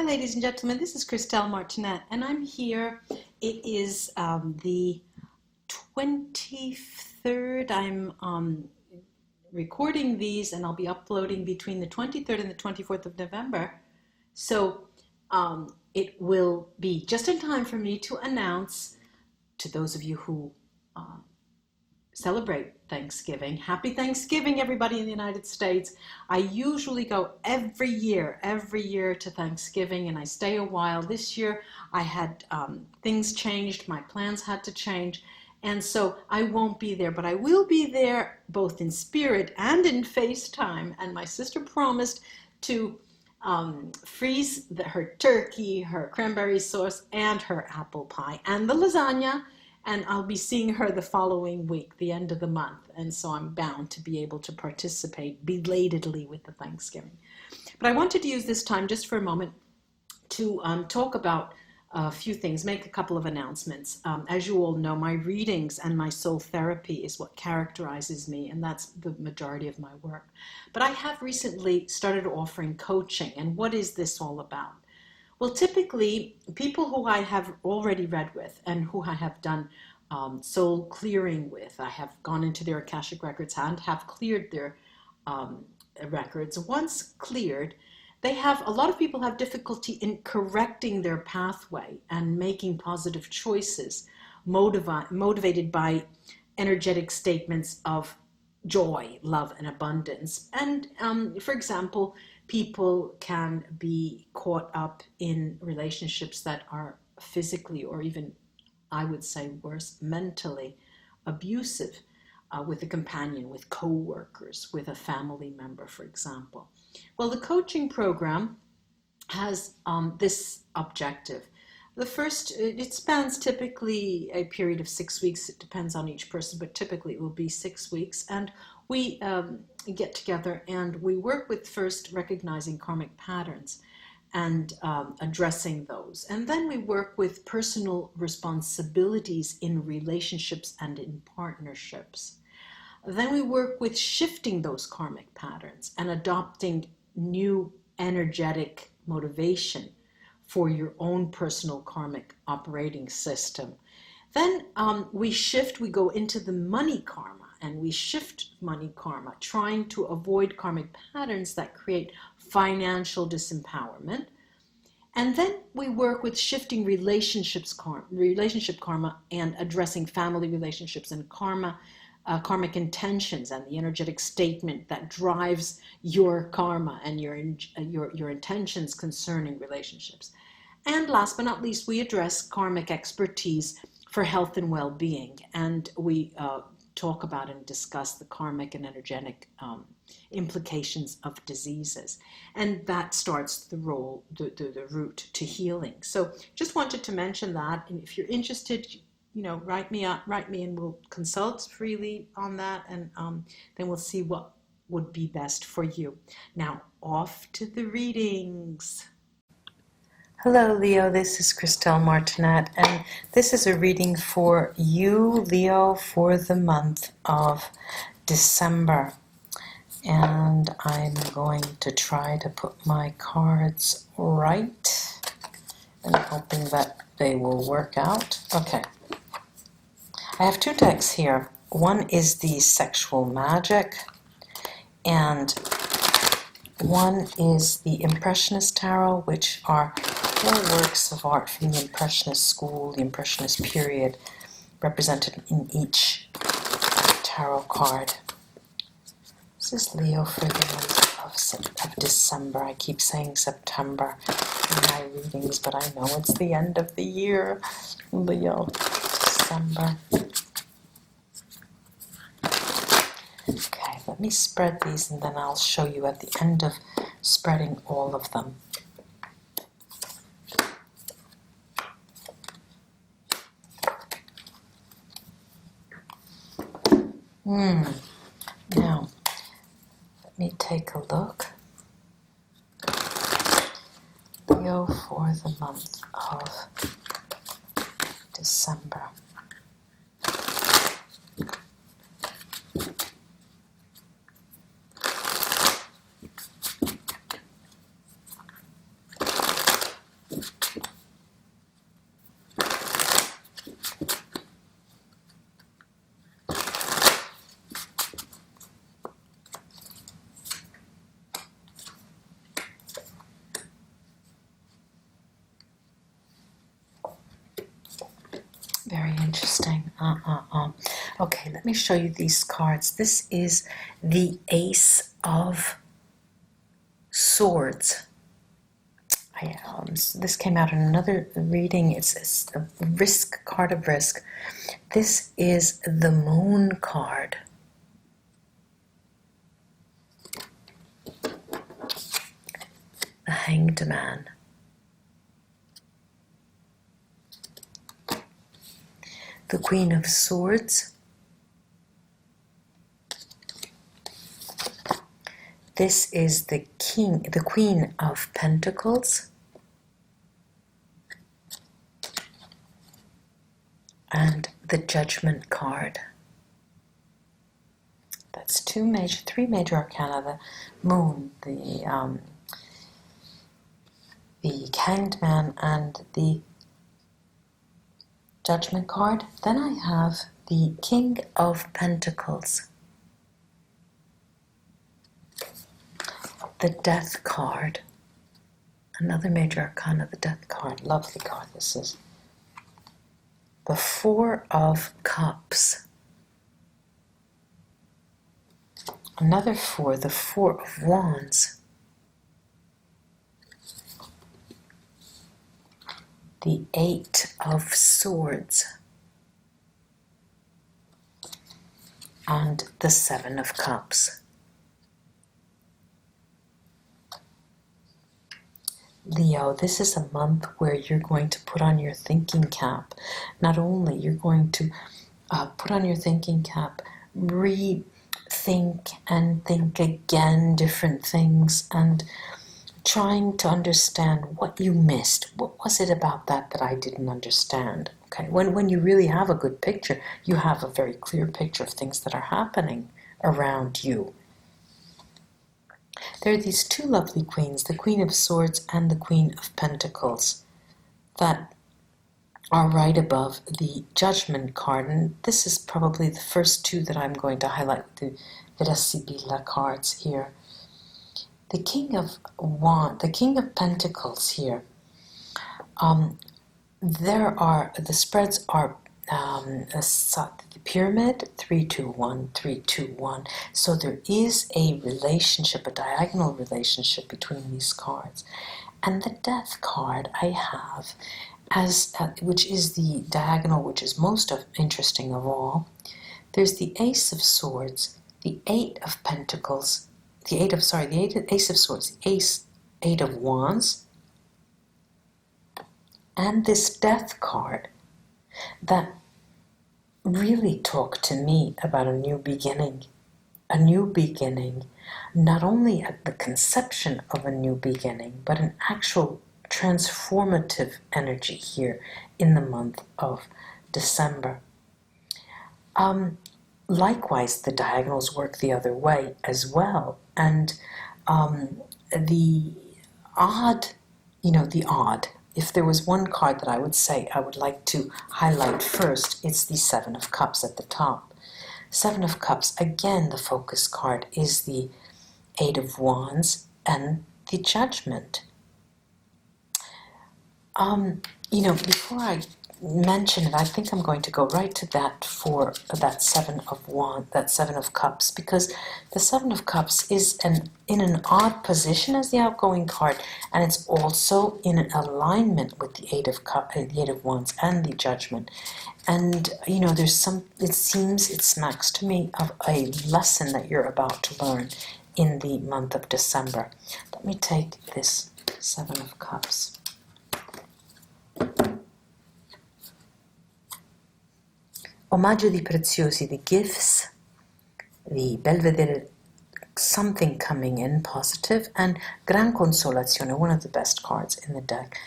ladies and gentlemen. This is Christelle Martinette, and I'm here. It is the 23rd. I'm recording these, and I'll be uploading between the 23rd and the 24th of November. So it will be just in time for me to announce to those of you who celebrate Thanksgiving. Happy Thanksgiving, everybody in the United States. I usually go every year to Thanksgiving, and I stay a while. This year I had things changed, my plans had to change, and so I won't be there, but I will be there both in spirit and in FaceTime. And my sister promised to freeze her turkey, her cranberry sauce, and her apple pie, and the lasagna. And I'll be seeing her the following week, the end of the month. And so I'm bound to be able to participate belatedly with the Thanksgiving. But I wanted to use this time just for a moment to talk about a few things, make a couple of announcements. As you all know, my readings and my soul therapy is what characterizes me, and that's the majority of my work. But I have recently started offering coaching. And what is this all about? Well, typically, people who I have already read with and who I have done soul clearing with, I have gone into their Akashic records and have cleared their records. Once cleared, a lot of people have difficulty in correcting their pathway and making positive choices, motivated by energetic statements of joy, love, and abundance. And for example, people can be caught up in relationships that are physically, or even, I would say worse, mentally abusive, with a companion, with co-workers, with a family member, for example. Well, the coaching program has this objective. The first, it spans typically a period of 6 weeks. It depends on each person, but typically it will be 6 weeks. And we get together and we work with first recognizing karmic patterns and addressing those. And then we work with personal responsibilities in relationships and in partnerships. Then we work with shifting those karmic patterns and adopting new energetic motivation for your own personal karmic operating system. Then we go into the money karma, and we shift money karma, trying to avoid karmic patterns that create financial disempowerment. And then we work with shifting relationship karma and addressing family relationships and karmic intentions and the energetic statement that drives your karma and your intentions concerning relationships. And last but not least, we address karmic expertise for health and well-being, and we talk about and discuss the karmic and energetic implications of diseases. And that starts the route to healing. So just wanted to mention that, and if you're interested, write me and we'll consult freely on that, and then we'll see what would be best for you. Now, off to the readings. Hello, Leo. This is Christelle Martinette, and this is a reading for you, Leo, for the month of December. And I'm going to try to put my cards right and hoping that they will work out. Okay. I have two decks here. One is the Sexual Magic, and one is the Impressionist Tarot, which are four works of art from the Impressionist school, the Impressionist period, represented in each tarot card. This is Leo for the month of December. I keep saying September in my readings, but I know it's the end of the year. Leo, December. Okay, let me spread these and then I'll show you at the end of spreading all of them. Now, let me take a look. Leo for the month of December. Very interesting. Okay, let me show you these cards. This is the Ace of Swords. This came out in another reading. It's a risk card of risk. This is the Moon card. The Hanged Man. The Queen of Swords. This is the Queen of Pentacles. And the Judgment card. That's three major arcana: the Moon, the Hanged Man, and the Judgment card. Then I have the King of Pentacles, the Death card, another major arcana, the Death card. Lovely card this is. The Four of Cups, another four, the Four of Wands, the Eight of Swords, and the Seven of Cups. Leo, this is a month where you're going to put on your thinking cap. Not only you're going to put on your thinking cap, rethink and think again different things, and trying to understand what you missed. What was it about that I didn't understand? Okay, when you really have a good picture, you have a very clear picture of things that are happening around you. There are these two lovely queens, the Queen of Swords and the Queen of Pentacles, that are right above the Judgment card. And this is probably the first two that I'm going to highlight, the Vera Sibilla cards here. The King of Pentacles here. The spreads are the pyramid, 3, 2, 1, 3, 2, 1. So there is a relationship, a diagonal relationship between these cards. And the Death card I have, as which is the diagonal, which is most interesting of all. There's the Ace of Swords, the Eight of Pentacles, Ace of Swords, the Eight of Wands, and this Death card that really talked to me about a new beginning, not only at the conception of a new beginning, but an actual transformative energy here in the month of December. Likewise, the diagonals work the other way as well, and the odd, if there was one card that I would say I would like to highlight first, it's the Seven of Cups at the top. Seven of Cups, again, the focus card is the Eight of Wands and the Judgment. Before I mention it, I think I'm going to go right to that for that Seven of Cups, because the Seven of Cups is in an odd position as the outgoing card, and it's also in an alignment with the Eight of Wands and the Judgment. And it smacks to me of a lesson that you're about to learn in the month of December. Let me take this Seven of Cups. Omaggio di preziosi, the gifts, the Belvedere, something coming in positive, and Gran Consolazione, one of the best cards in the deck.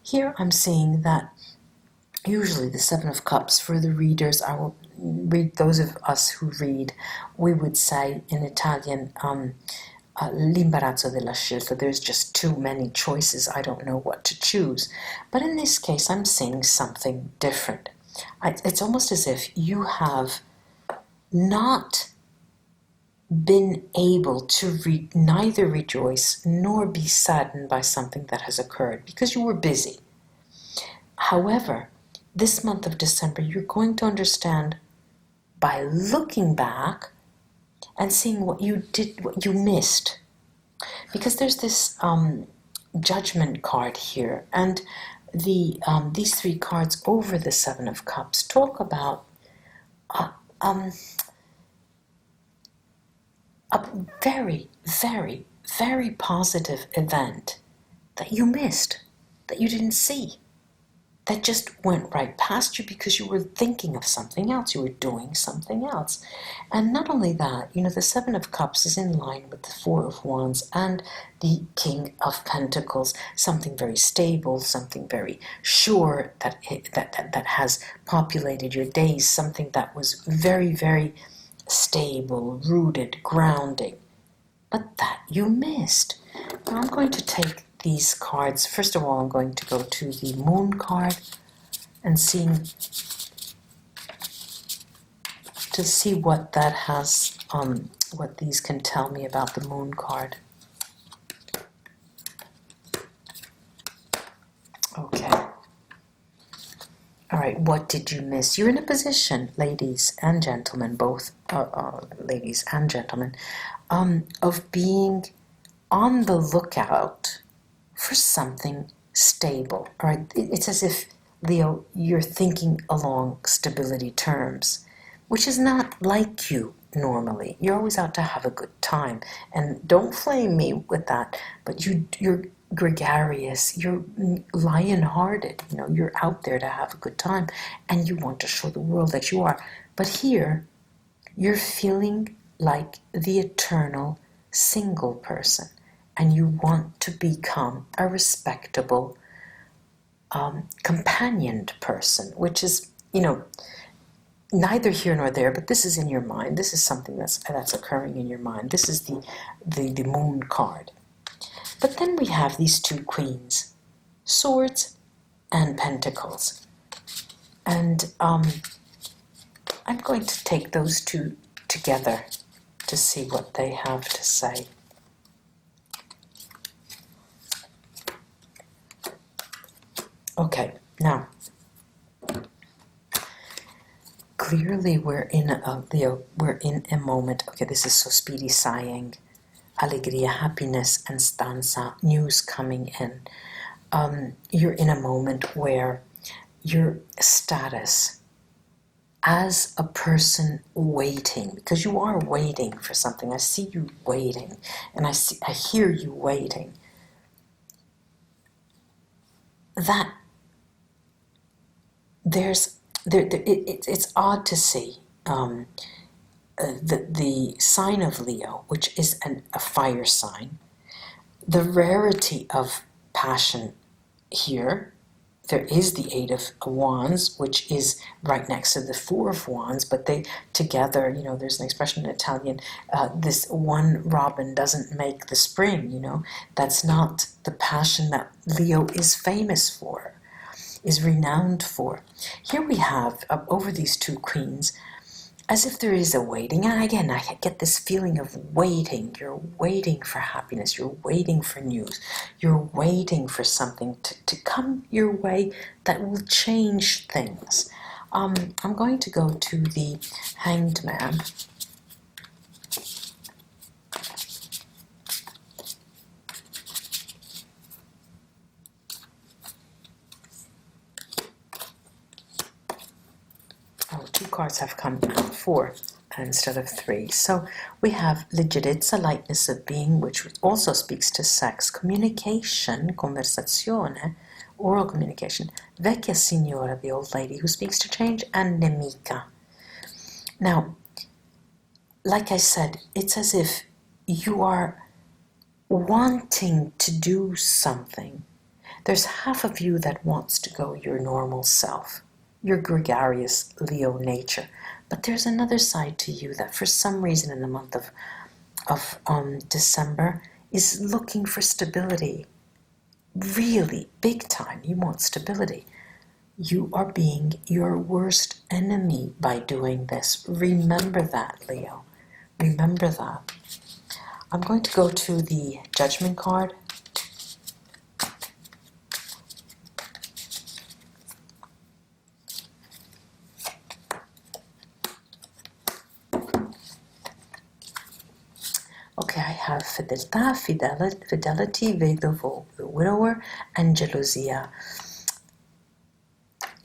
Here I'm seeing that usually the Seven of Cups, for the readers, I will read, those of us who read, we would say in Italian, l'imbarazzo della scelta. There's just too many choices, I don't know what to choose. But in this case, I'm seeing something different. It's almost as if you have not been able to neither rejoice nor be saddened by something that has occurred because you were busy. However, this month of December, you're going to understand by looking back and seeing what you did, what you missed. Because there's this judgment card here, and these three cards over the Seven of Cups talk about a very, very, very positive event that you missed, that you didn't see, that just went right past you because you were thinking of something else, you were doing something else. And not only that, the Seven of Cups is in line with the Four of Wands and the King of Pentacles, something very stable, something very sure that has populated your days, something that was very, very stable, rooted, grounding, but that you missed. Now I'm going to take these cards. First of all, I'm going to go to the Moon card and see what that has, what these can tell me about the Moon card. Okay. All right, what did you miss? You're in a position, ladies and gentlemen, both ladies and gentlemen, of being on the lookout for something stable. All right, it's as if, Leo, you're thinking along stability terms, which is not like you normally. You're always out to have a good time, and don't flame me with that, but you're gregarious, you're lion-hearted, you're out there to have a good time, and you want to show the world that you are. But here, you're feeling like the eternal single person, and you want to become a respectable, companioned person, which is, neither here nor there, but this is in your mind. This is something that's occurring in your mind. This is the Moon card. But then we have these two queens, Swords and Pentacles. And I'm going to take those two together to see what they have to say. Okay, now, clearly we're in a moment. Okay, this is so speedy sighing. Alegría, happiness, and stanza, news coming in. You're in a moment where your status as a person waiting, because you are waiting for something. I see you waiting, and I hear you waiting. That it's odd to see the sign of Leo, which is a fire sign, the rarity of passion here. There is the Eight of Wands, which is right next to the Four of Wands, but they together, there's an expression in Italian, this one robin doesn't make the spring, That's not the passion that Leo is famous for, is renowned for. Here we have, over these two queens, as if there is a waiting. And again, I get this feeling of waiting. You're waiting for happiness. You're waiting for news. You're waiting for something to come your way that will change things. I'm going to go to the Hanged Man. Two cards have come out, 4 instead of 3. So we have leggerezza, lightness of being, which also speaks to sex, communication, conversazione, oral communication, vecchia signora, the old lady who speaks to change, and nemica. Now, like I said, it's as if you are wanting to do something. There's half of you that wants to go your normal self, your gregarious Leo nature. But there's another side to you that for some reason in the month of December is looking for stability. Really, big time, you want stability. You are being your worst enemy by doing this. Remember that, Leo. Remember that. I'm going to go to the Judgment card. fedeltà, fidelity, vedovo, the widower, and gelosia.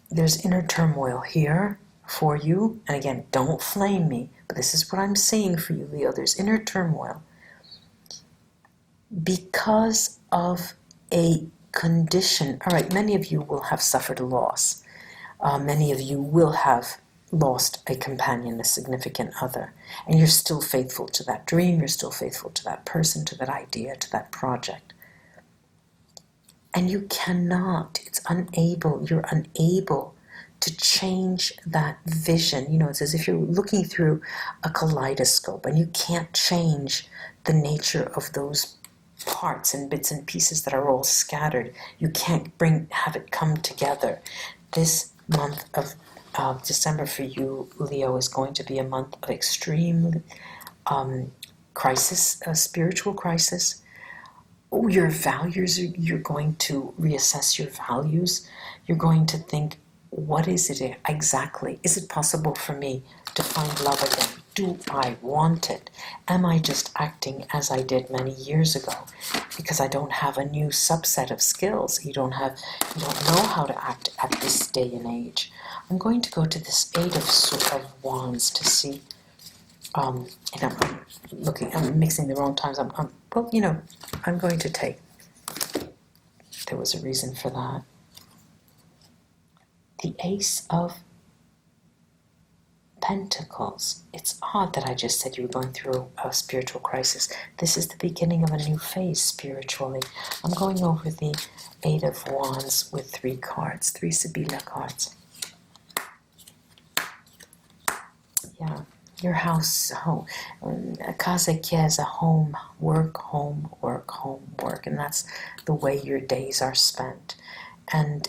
There's inner turmoil here for you. And again, don't flame me, but this is what I'm saying for you, Leo. There's inner turmoil because of a condition. All right, many of you will have suffered a loss. Many of you will have lost a companion, a significant other, and you're still faithful to that dream, you're still faithful to that person, to that idea, to that project. And you cannot, you're unable to change that vision. You know, it's as if you're looking through a kaleidoscope and you can't change the nature of those parts and bits and pieces that are all scattered. You can't have it come together. This month of December for you, Leo, is going to be a month of extreme crisis, spiritual crisis. Your values, you're going to reassess your values. You're going to think, what is it exactly? Is it possible for me to find love again? Do I want it? Am I just acting as I did many years ago because I don't have a new subset of skills? You don't know how to act at this day and age. I'm going to go to this Eight of Wands to see. And I'm mixing the wrong times. I'm going to take. There was a reason for that. The Ace of Pentacles. It's odd that I just said you were going through a spiritual crisis. This is the beginning of a new phase spiritually. I'm going over the Eight of Wands with 3 cards, 3 Sibilla cards. Yeah, your house, home, casa, chiesa, home, work, home, work, home, work. And that's the way your days are spent. And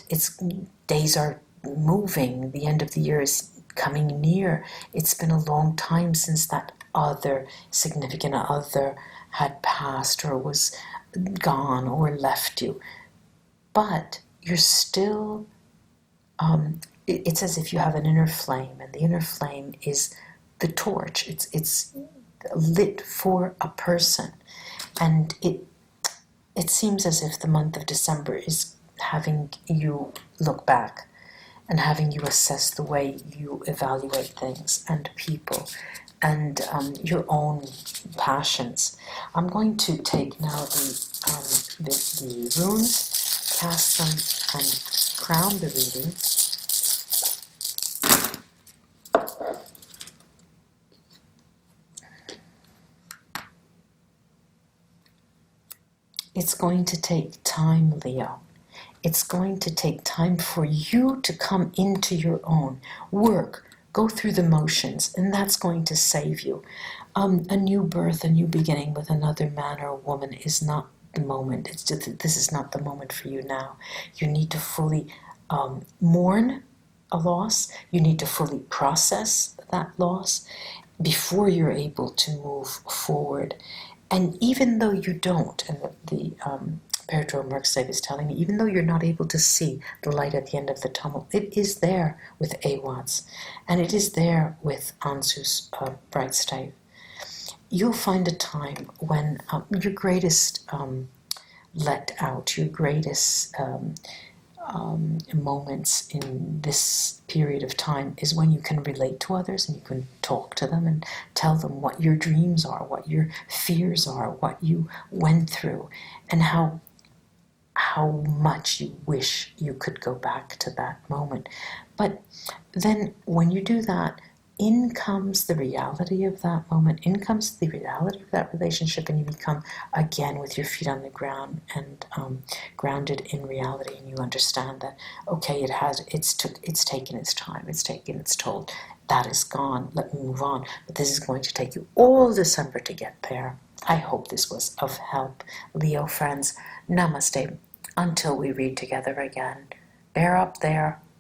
days are moving. The end of the year is coming near. It's been a long time since that other significant other had passed or was gone or left you. But you're still, it's as if you have an inner flame, and the inner flame is the torch. It's lit for a person. And it seems as if the month of December is having you look back and having you assess the way you evaluate things and people and your own passions. I'm going to take now the runes, cast them, and crown the reading. It's going to take time, Leo. It's going to take time for you to come into your own work, go through the motions, and that's going to save you. A new birth, a new beginning with another man or woman is not the moment. This is not the moment for you now. You need to fully mourn a loss. You need to fully process that loss before you're able to move forward. And even though you don't, and the Pedro Merckstead is telling me, even though you're not able to see the light at the end of the tunnel, it is there with Awats, and it is there with Ansu's bright stave. You'll find a time when your greatest let out, your greatest moments in this period of time is when you can relate to others and you can talk to them and tell them what your dreams are, what your fears are, what you went through, and how much you wish you could go back to that moment. But then when you do that, in comes the reality of that moment, in comes the reality of that relationship, and you become again with your feet on the ground and grounded in reality, and you understand that, okay, it's taken its time, it's taken its toll, that is gone, let me move on, but this is going to take you all December to get there. I hope this was of help, Leo friends. Namaste. Until we read together again. Bear up there.